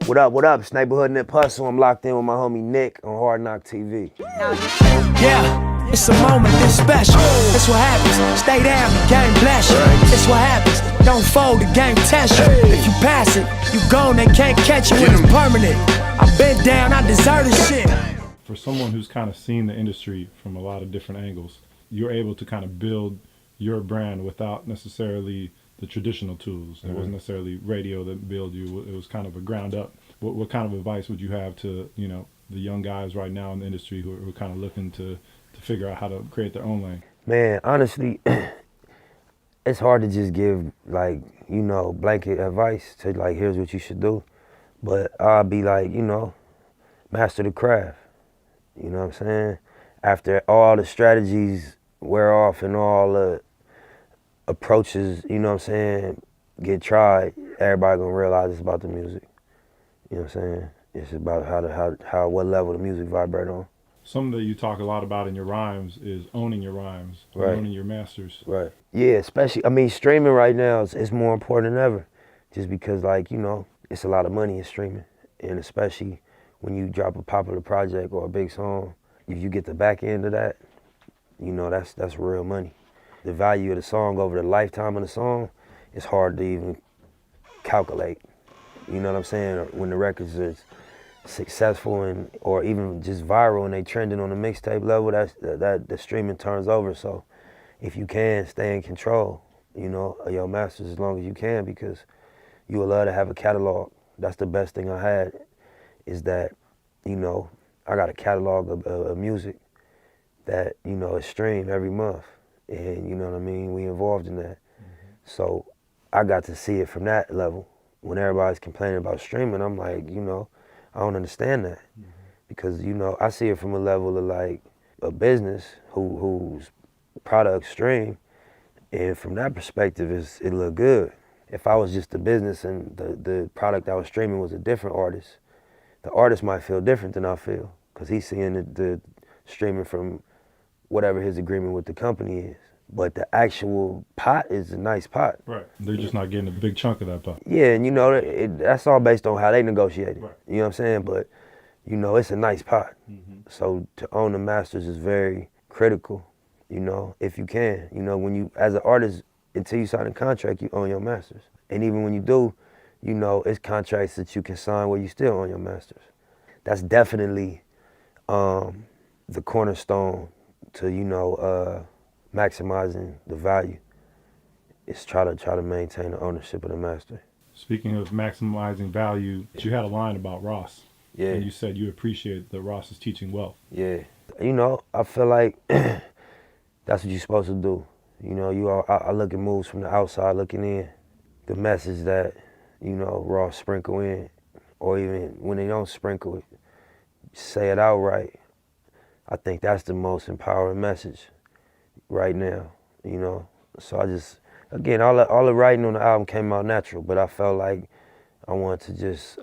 What up, what up? It's Neighborhood Nip Hussle. I'm locked in with my homie Nick on Hard Knock TV. Yeah, it's a moment this special. It's what happens. Stay down, the game bless you. It's what happens. Don't fold, the game test you. If you pass it, you gone, they can't catch you when it's permanent. I've been down, I deserve this shit. For someone who's kind of seen the industry from a lot of different angles, you're able to kind of build your brand without necessarily the traditional tools. It wasn't necessarily radio that built you. It was kind of a ground up. What kind of advice would you have to, the young guys right now in the industry who are kind of looking to figure out how to create their own lane? Man, honestly, it's hard to just give blanket advice to here's what you should do. But I'll be master the craft. You know what I'm saying? After all the strategies wear off and all the approaches, get tried, everybody gonna realize it's about the music. You know what I'm saying? It's about what level the music vibrate on. Something that you talk a lot about in your rhymes is owning your rhymes, right. Owning your masters. Right. Yeah, especially, streaming right now is more important than ever. Just because, it's a lot of money in streaming. And especially when you drop a popular project or a big song, if you get the back end of that, that's real money. The value of the song over the lifetime of the song is hard to even calculate. You know what I'm saying? When the records are successful or even just viral and they trending on the mixtape level, that the streaming turns over. So if you can, stay in control, of your masters as long as you can, because you would love to have a catalog. That's the best thing I had, is that, I got a catalog of music that, is streamed every month. And you know what I mean? We involved in that. So I got to see it from that level. When everybody's complaining about streaming, I'm like, I don't understand that. Because, I see it from a level of a business whose product stream. And from that perspective, it look good. If I was just a business and the product I was streaming was a different artist, the artist might feel different than I feel, because he's seeing the streaming from whatever his agreement with the company is. But the actual pot is a nice pot. Right. They're just not getting a big chunk of that pot. Yeah, and that's all based on how they negotiate it. Right. You know what I'm saying? But, it's a nice pot. So to own the masters is very critical, if you can. When you, as an artist, until you sign a contract, you own your masters. And even when you do, it's contracts that you can sign where you still own your masters. That's definitely the cornerstone to, maximizing the value. Is try to maintain the ownership of the master. Speaking of maximizing value, you had a line about Ross. Yeah. And you said you appreciate that Ross is teaching wealth. Yeah. I feel like that's what you're supposed to do. I look at moves from the outside looking in. The message that, Ross sprinkle in, or even when they don't sprinkle it, say it outright. I think that's the most empowering message right now, So I just, again, all the writing on the album came out natural, but I felt like I wanted to just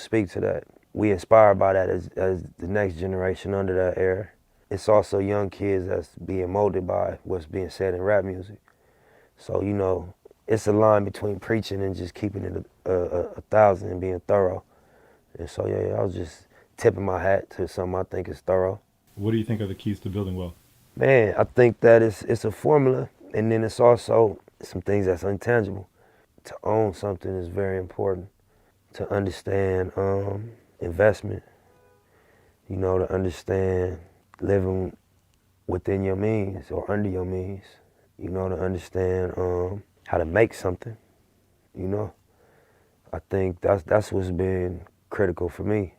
speak to that. We inspired by that as the next generation under that era. It's also young kids that's being molded by what's being said in rap music. So, it's a line between preaching and just keeping it a thousand and being thorough. And so, yeah, I was just tipping my hat to something I think is thorough. What do you think are the keys to building wealth? Man, I think that it's a formula, and then it's also some things that's intangible. To own something is very important. To understand investment, to understand living within your means or under your means, to understand how to make something, I think that's what's been critical for me,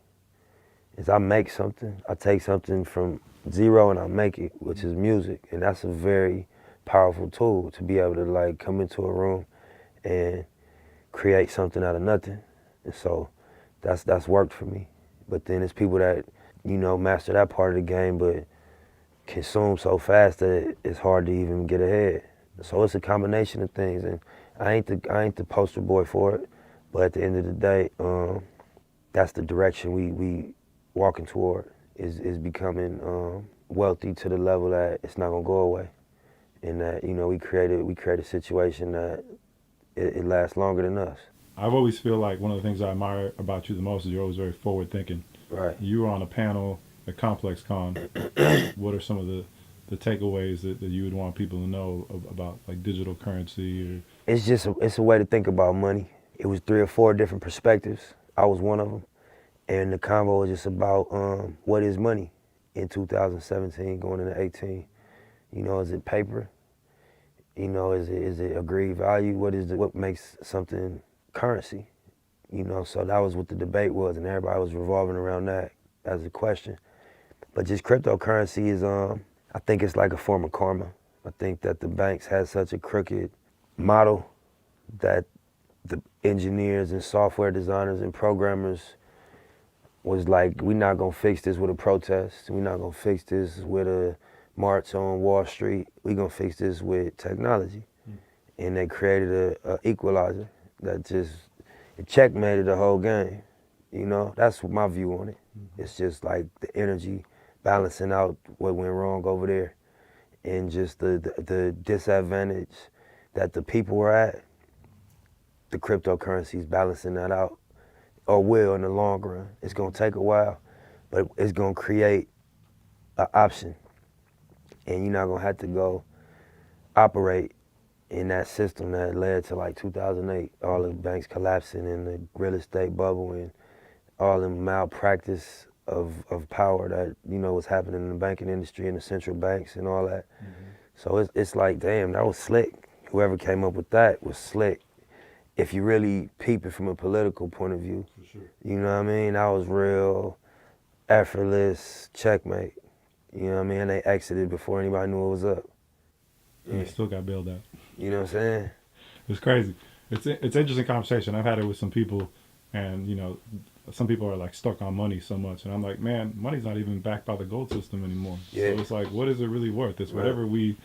is I make something, I take something from zero and I make it, which is music. And that's a very powerful tool, to be able to come into a room and create something out of nothing. And so that's worked for me. But then there's people that, master that part of the game, but consume so fast that it's hard to even get ahead. So it's a combination of things, and I ain't the poster boy for it, but at the end of the day, that's the direction we walking toward. Is becoming wealthy to the level that it's not gonna go away, and that we create a situation that it lasts longer than us. I've always feel like one of the things I admire about you the most is you're always very forward thinking. Right. You were on a panel at Complex Con. What are some of the takeaways that you would want people to know about like digital currency? Or It's a way to think about money. It was 3 or 4 different perspectives. I was one of them. And the convo was just about what is money in 2017 going into 18. You know, is it paper? You know, is it agreed value? What makes something currency? You know, so that was what the debate was, and everybody was revolving around that as a question. But just cryptocurrency is, I think it's like a form of karma. I think that the banks had such a crooked model that the engineers and software designers and programmers was like, we're not gonna fix this with a protest. We're not gonna fix this with a march on Wall Street. We're gonna fix this with technology. And they created a equalizer that just, it checkmated the whole game. You know, that's my view on it. It's just like the energy balancing out what went wrong over there, and just the disadvantage that the people were at. The cryptocurrency is balancing that out, or will in the long run. It's gonna take a while, but it's gonna create an option, and you're not gonna have to go operate in that system that led to like 2008, all the banks collapsing and the real estate bubble and all the malpractice of power that, you know, was happening in the banking industry and the central banks and all that. So it's like, damn, that was slick. Whoever came up with that was slick. If you really peep it from a political point of view, for sure. you know what I mean? That was real effortless checkmate. You know what I mean? They exited before anybody knew what was up. And they still got bailed out. You know what I'm saying? It's crazy. It's interesting conversation. I've had it with some people, and you know, some people are like stuck on money so much, and I'm like, man, money's not even backed by the gold system anymore. Yeah. So it's like, what is it really worth? It's whatever we,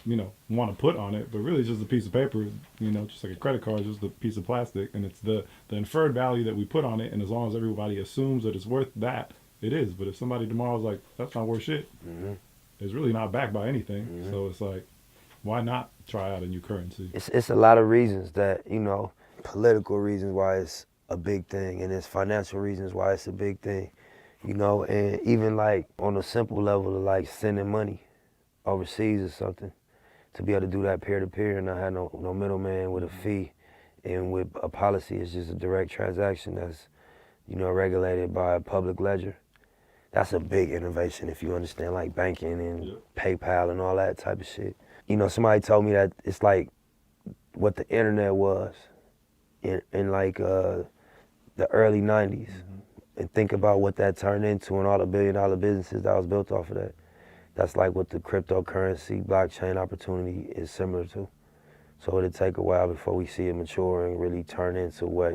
you know, want to put on it, but really it's just a piece of paper. You know, just like a credit card, just a piece of plastic, and it's the inferred value that we put on it. And as long as everybody assumes that it's worth that, it is. But if somebody tomorrow's like, that's not worth shit, it's really not backed by anything. So it's like, why not try out a new currency? It's a lot of reasons that, you know, political reasons why it's a big thing, and it's financial reasons why it's a big thing, you know, and even like on a simple level of like sending money overseas or something, to be able to do that peer to peer and not have no middleman with a fee, and with a policy, it's just a direct transaction that's, you know, regulated by a public ledger. That's a big innovation if you understand like banking and PayPal and all that type of shit. You know, somebody told me that it's like what the internet was in like the early 90s. And think about what that turned into and all the billion-dollar businesses that was built off of that. That's like what the cryptocurrency, blockchain opportunity is similar to. So it'll take a while before we see it mature and really turn into what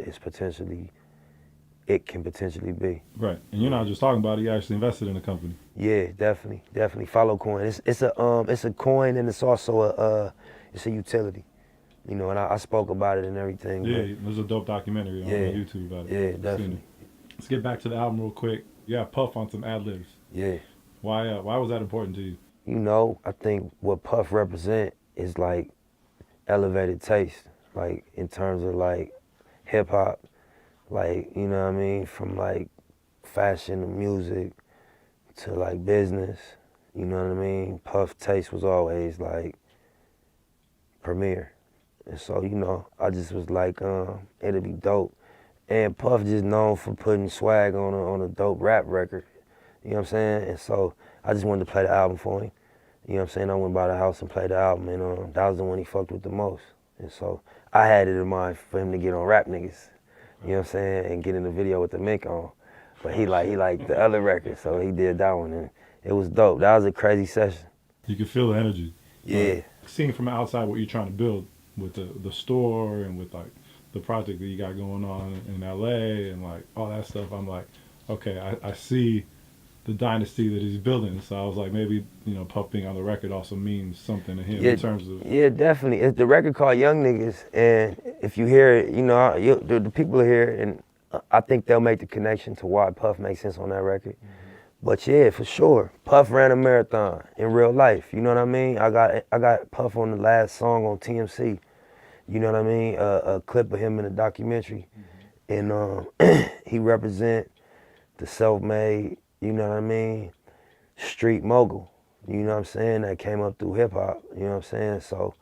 it can potentially be. Right, and you're not just talking about it; you actually invested in the company. Yeah, definitely. Follow coin. It's a coin, and it's also it's a utility. You know, and I spoke about it and everything. Yeah, there's a dope documentary on YouTube about it. Yeah, definitely. Let's get back to the album real quick. You got Puff on some ad libs. Yeah. Why was that important to you? You know, I think what Puff represent is like elevated taste, like in terms of like hip hop, like, you know what I mean, from like fashion to music to like business, you know what I mean? Puff taste was always like premier. And so, you know, I just was like, it'd be dope. And Puff just known for putting swag on a dope rap record. You know what I'm saying? And so I just wanted to play the album for him. You know what I'm saying? I went by the house and played the album, and that was the one he fucked with the most. And so I had it in mind for him to get on Rap Niggas. You know what I'm saying? And get in the video with the Mink on. But he liked the other record, so he did that one, and it was dope. That was a crazy session. You could feel the energy. Yeah. Seeing from outside what you're trying to build with the store and with like the project that you got going on in LA and like all that stuff, I'm like, okay, I see the dynasty that he's building. So I was like, maybe, you know, Puff being on the record also means something to him in terms of... Yeah, definitely. It's the record called Young Niggas, and if you hear it, you know, the people here, and I think they'll make the connection to why Puff makes sense on that record. But yeah, for sure, Puff ran a marathon in real life. You know what I mean? I got Puff on the last song on TMC, You know what I mean? A clip of him in a documentary, and he represent the self-made, you know what I mean, street mogul. You know what I'm saying? That came up through hip hop. You know what I'm saying? So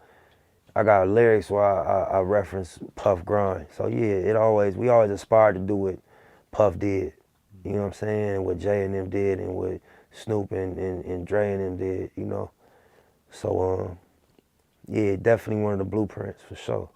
I got lyrics where I reference Puff grind. So yeah, we always aspired to do what Puff did. You know what I'm saying? What Jay and them did, and what Snoop and Dre and them did. You know. So yeah, definitely one of the blueprints for sure.